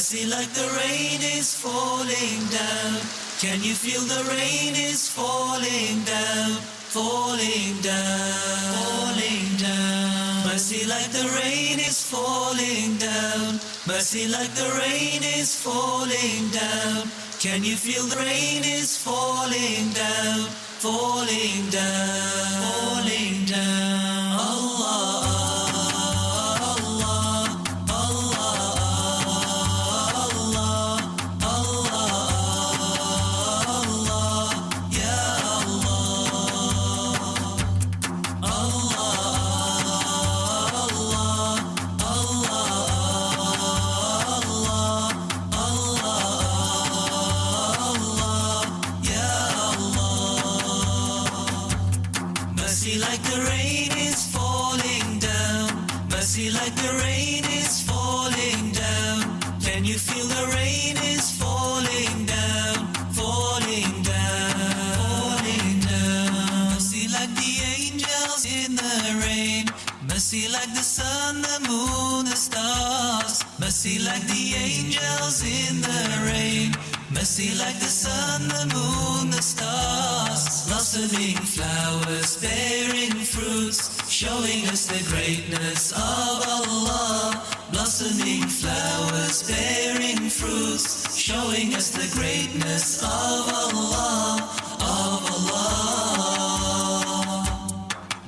Mercy like the rain is falling down. Can you feel the rain is falling down, falling down, falling down. Mercy like the rain is falling down. Mercy like the rain is falling down. Can you feel the rain is falling down, falling down, falling down. Allah. Mercy like the rain is falling down. Mercy like the rain is falling down. Can you feel the rain is falling down, falling down, falling down. Mercy like the angels in the rain. Mercy like the sun, the moon, the stars. Mercy like the angels in the rain. Mercy like the sun, the moon, the stars. Blossoming flowers, bearing fruits, showing us the greatness of Allah. Blossoming flowers, bearing fruits, showing us the greatness of Allah, of Allah.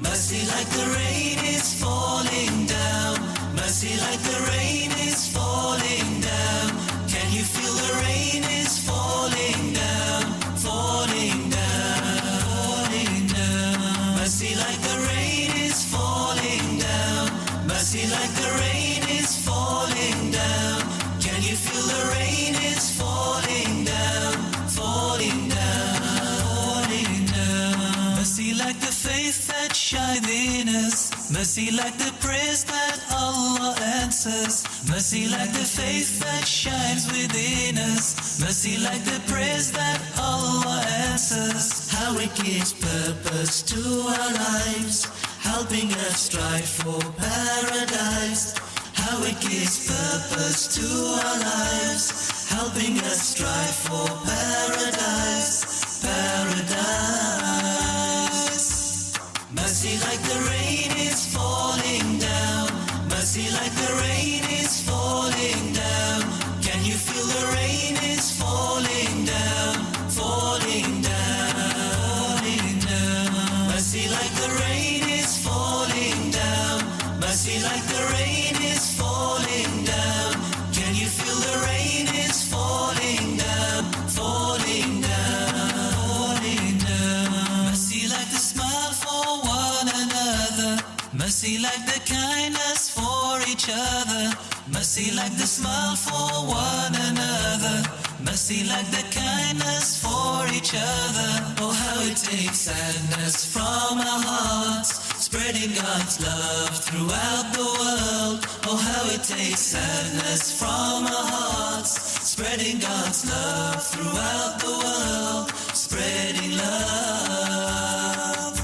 Mercy like the rain is falling down. Mercy like the rain is falling down. Can you feel the rain is falling down, falling down, falling down. Mercy like the rain is falling down. Mercy like the rain is falling down. Can you feel the rain is falling down, falling down, falling down. Mercy like the faith that shines in us. Mercy like the prayers that Allah answers. Mercy like the faith that shines within us. Mercy like the prayers that Allah answers. How it gives purpose to our lives, helping us strive for paradise. How it gives purpose to our lives, helping us strive for paradise, paradise. Mercy like the rain is falling down. Mercy like the rain is falling down. Can you feel the rain is falling down, falling down, falling down. Mercy like the rain is falling down. Mercy like the rain is falling down. Can you feel the rain is falling down, falling down, falling down. Mercy like the smile for one another. Mercy like the kindness for each other. Mercy like the smile for one another. Mercy like the kindness for each other. Oh, how it takes sadness from our hearts, spreading God's love throughout the world. Oh, how it takes sadness from our hearts, spreading God's love throughout the world, spreading love.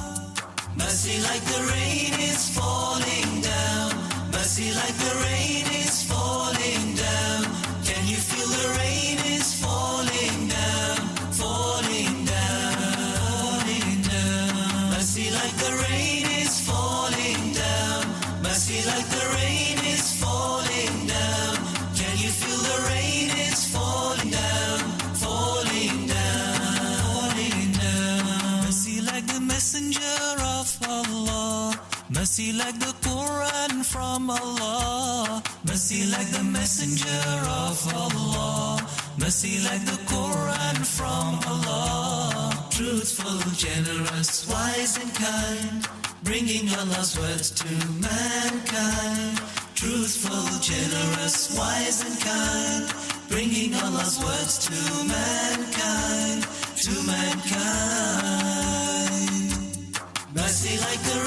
Mercy like the rain is falling down. Mercy like the rain is falling down. Can you feel the rain is falling down, falling down, falling down. Mercy like the rain is falling down. Mercy like the rain is falling down. Can you feel the rain is falling down, falling down, falling down. Mercy like the messenger of Allah. Mercy like the Quran from Allah. Mercy like the messenger of Allah. Mercy like the Quran from Allah. Truthful, generous, wise and kind, bringing Allah's words to mankind. Truthful, generous, wise and kind, bringing Allah's words to mankind, to mankind. Mercy like the